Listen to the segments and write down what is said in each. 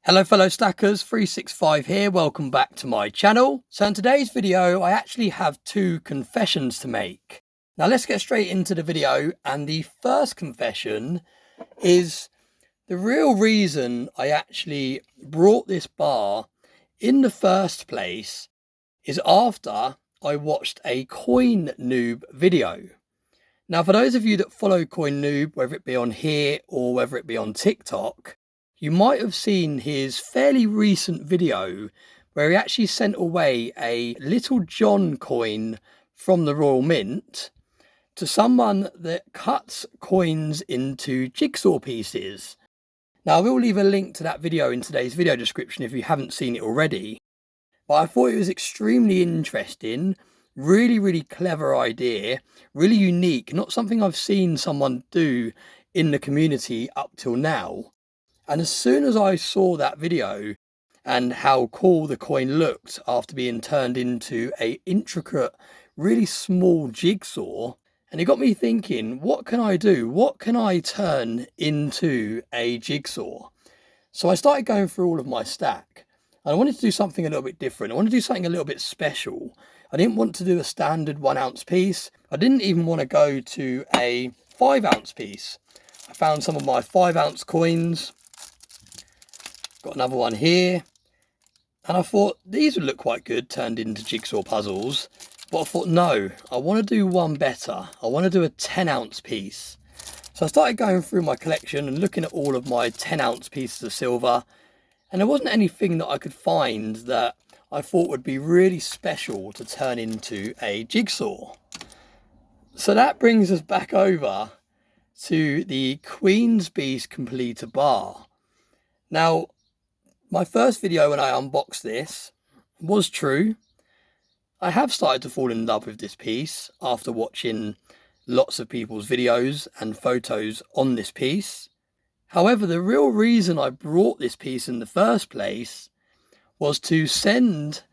Hello fellow stackers, 365 here, welcome back to my channel. So in today's video I actually have two confessions to make. Now let's get straight into the video, and the first confession is the real reason I actually brought this bar in the first place is after I watched a Coin Noob video. Now for those of you that follow Coin Noob, whether it be on here or whether it be on TikTok, you might have seen his fairly recent video where he actually sent away a Little John coin from the Royal Mint to someone that cuts coins into jigsaw pieces. Now I will leave a link to that video in today's video description if you haven't seen it already. But I thought it was extremely interesting, really clever idea, really unique, not something I've seen someone do in the community up till now. And as soon as I saw that video and how cool the coin looked after being turned into a intricate, really small jigsaw, and it got me thinking, what can I do? What can I turn into a jigsaw? So I started going through all of my stack, and I wanted to do something a little bit different. I wanted to do something a little bit special. I didn't want to do a standard 1 ounce piece. I didn't even want to go to a 5 ounce piece. I found some of my 5 ounce coins. Got another one here, and I thought these would look quite good turned into jigsaw puzzles, but I thought no, I want to do one better. I want to do a 10 ounce piece. So I started going through my collection and looking at all of my 10 ounce pieces of silver, and there wasn't anything that I could find that I thought would be really special to turn into a jigsaw. So that brings us back over to the Queen's Beast Completer bar. Now, my first video when I unboxed this was true. I have started to fall in love with this piece after watching lots of people's videos and photos on this piece. However, the real reason I brought this piece in the first place was to send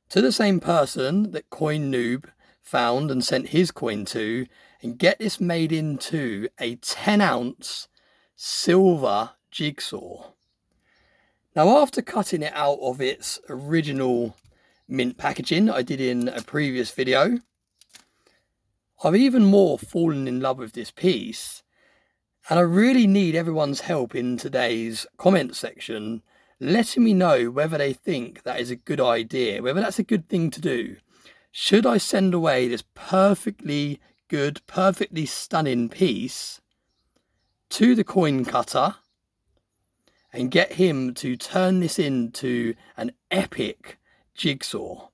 to the same person that Coin Noob found and sent his coin to, and get this made into a 10 ounce silver jigsaw. Now, after cutting it out of its original mint packaging I did in a previous video, I've even more fallen in love with this piece, and I really need everyone's help in today's comment section, letting me know whether they think that is a good idea, whether that's a good thing to do. Should I send away this perfectly good, perfectly stunning piece to the coin cutter and get him to turn this into an epic jigsaw?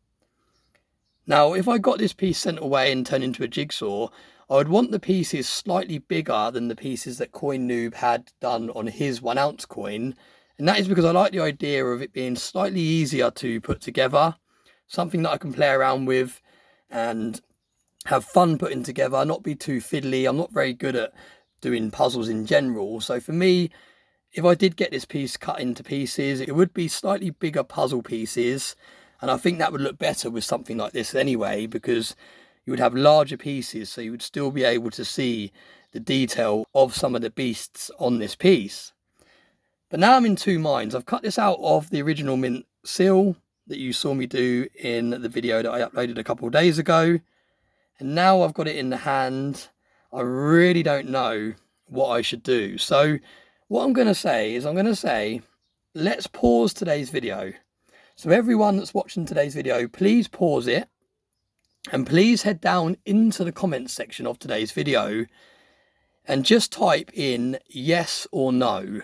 Now, if I got this piece sent away and turned into a jigsaw, I would want the pieces slightly bigger than the pieces that Coin Noob had done on his 1 ounce coin. And that is because I like the idea of it being slightly easier to put together, something that I can play around with and have fun putting together, not be too fiddly. I'm not very good at doing puzzles in general. So for me, if I did get this piece cut into pieces, it would be slightly bigger puzzle pieces. And I think that would look better with something like this anyway, because you would have larger pieces, so you would still be able to see the detail of some of the beasts on this piece. But now I'm in two minds. I've cut this out of the original mint seal that you saw me do in the video that I uploaded a couple of days ago. And now I've got it in the hand. I really don't know what I should do. So what I'm going to say is let's pause today's video. So everyone that's watching today's video, please pause it and please head down into the comments section of today's video and just type in yes or no.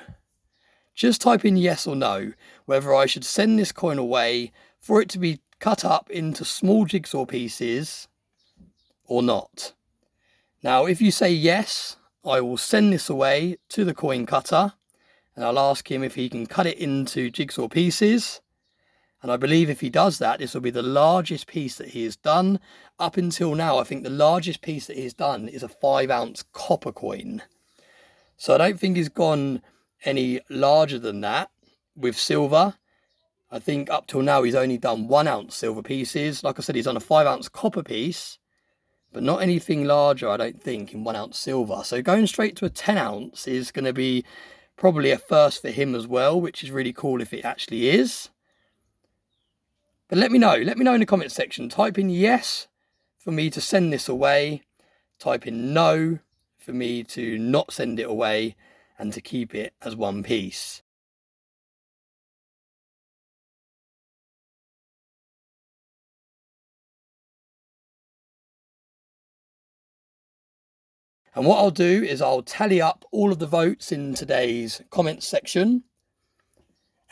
Just type in yes or no, whether I should send this coin away for it to be cut up into small jigsaw pieces or not. Now, if you say yes, I will send this away to the coin cutter and I'll ask him if he can cut it into jigsaw pieces. And I believe if he does that, this will be the largest piece that he has done. Up until now, I think the largest piece that he's done is a 5 ounce copper coin. So I don't think he's gone any larger than that with silver. I think up till now he's only done 1 ounce silver pieces. Like I said, he's done a 5 ounce copper piece. but not anything larger, I don't think, in 1 ounce silver. So going straight to a 10 ounce is going to be probably a first for him as well, which is really cool if it actually is. But let me know in the comment section. Type in yes for me to send this away, type in no for me to not send it away and to keep it as one piece. And what I'll do is I'll tally up all of the votes in today's comments section,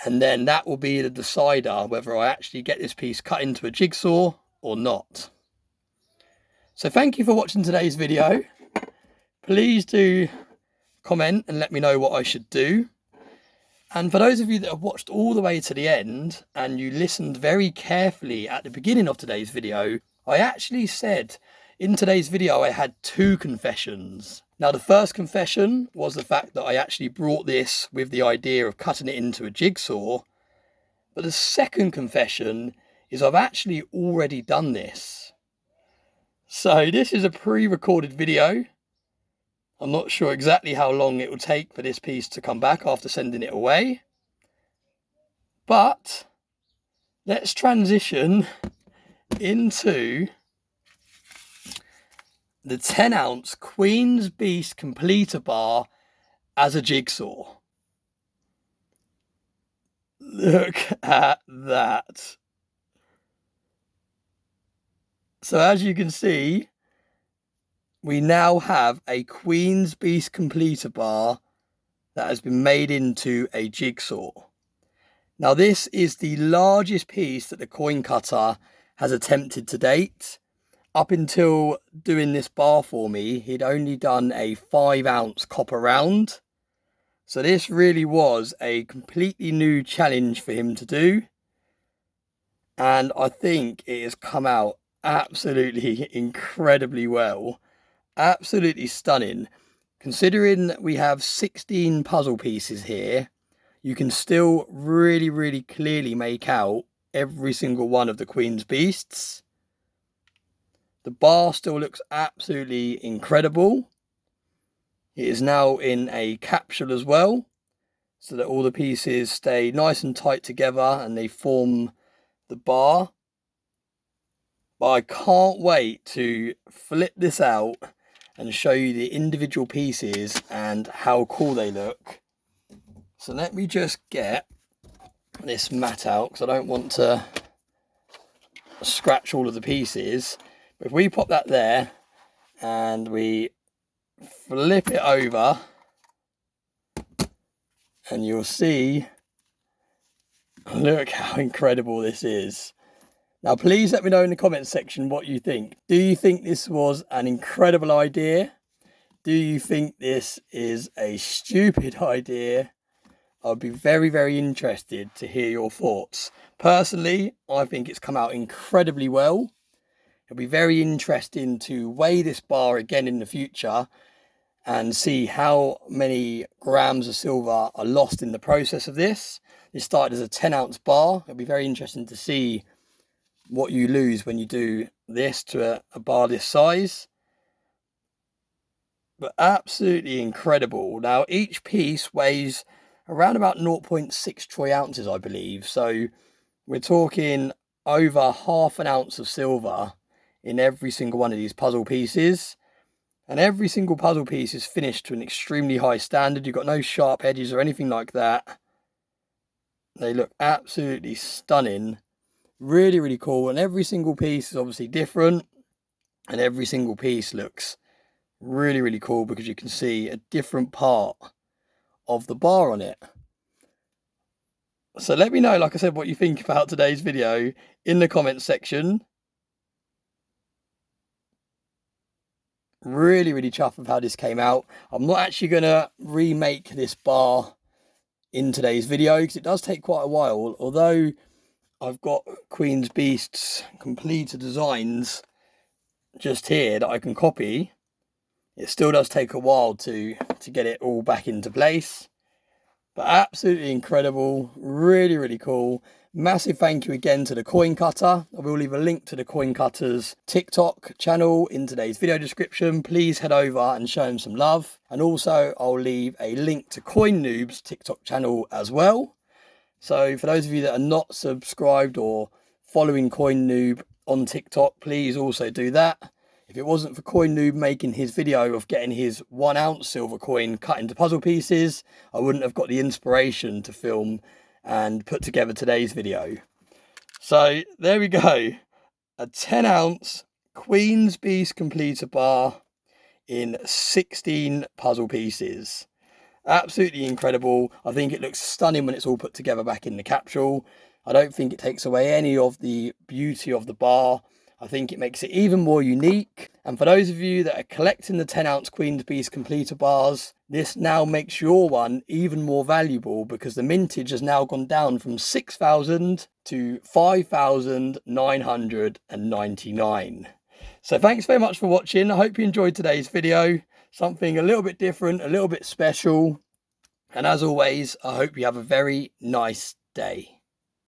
and then that will be the decider whether I actually get this piece cut into a jigsaw or not. So thank you for watching today's video. Please do comment and let me know what I should do. And for those of you that have watched all the way to the end and you listened very carefully at the beginning of today's video, I actually said in today's video I had 2 confessions. Now the first confession was the fact that I actually brought this with the idea of cutting it into a jigsaw. But the second confession is I've actually already done this. So this is a pre-recorded video. I'm not sure exactly how long it will take for this piece to come back after sending it away. But let's transition into the 10 ounce Queen's Beast completer bar as a jigsaw. Look at that. So as you can see, we now have a Queen's Beast completer bar that has been made into a jigsaw. Now this is the largest piece that the coin cutter has attempted to date. Up until doing this bar for me, he'd only done a 5 ounce copper round. So this really was a completely new challenge for him to do. And I think it has come out absolutely incredibly well. Absolutely stunning. Considering we have 16 puzzle pieces here, you can still really clearly make out every single one of the Queen's Beasts. The bar still looks absolutely incredible. It is now in a capsule as well, so that all the pieces stay nice and tight together and they form the bar. But I can't wait to flip this out and show you the individual pieces and how cool they look. So let me just get this mat out because I don't want to scratch all of the pieces. If we pop that there and we flip it over, and you'll see, look how incredible this is. Now please let me know in the comments section what you think. Do you think this was an incredible idea? Do you think this is a stupid idea? I'd be very interested to hear your thoughts. Personally, I think it's come out incredibly well. It'll be very interesting to weigh this bar again in the future and see how many grams of silver are lost in the process of this. This started as a 10 ounce bar. It'll be very interesting to see what you lose when you do this to a bar this size. But absolutely incredible. Now each piece weighs around about 0.63 ounces, I believe. So we're talking over half an ounce of silver in every single one of these puzzle pieces. And every single puzzle piece is finished to an extremely high standard. You've got no sharp edges or anything like that. They look absolutely stunning. Really cool. And every single piece is obviously different. And every single piece looks really cool because you can see a different part of the bar on it. So let me know, like I said, what you think about today's video in the comments section. Really chuffed with how this came out. I'm not actually going to remake this bar in today's video because it does take quite a while. Although I've got Queen's Beasts completed designs just here that I can copy, it still does take a while to get it all back into place. But absolutely incredible, really cool. Massive thank you again to the coin cutter. I will leave a link to the coin cutter's TikTok channel in today's video description. Please head over and show him some love. And also I'll leave a link to Coin Noob's TikTok channel as well. So for those of you that are not subscribed or following Coin Noob on TikTok, please also do that. If it wasn't for Coin Noob making his video of getting his 1 ounce silver coin cut into puzzle pieces, I wouldn't have got the inspiration to film and put together today's video. So there we go, a 10 ounce Queen's Beast completer bar in 16 puzzle pieces. Absolutely incredible. I think it looks stunning when it's all put together back in the capsule. I don't think it takes away any of the beauty of the bar. I think it makes it even more unique. And for those of you that are collecting the 10 ounce Queen's Beast completer bars, this now makes your one even more valuable because the mintage has now gone down from 6,000 to 5,999. So thanks very much for watching. I hope you enjoyed today's video. Something a little bit different, a little bit special. And as always, I hope you have a very nice day.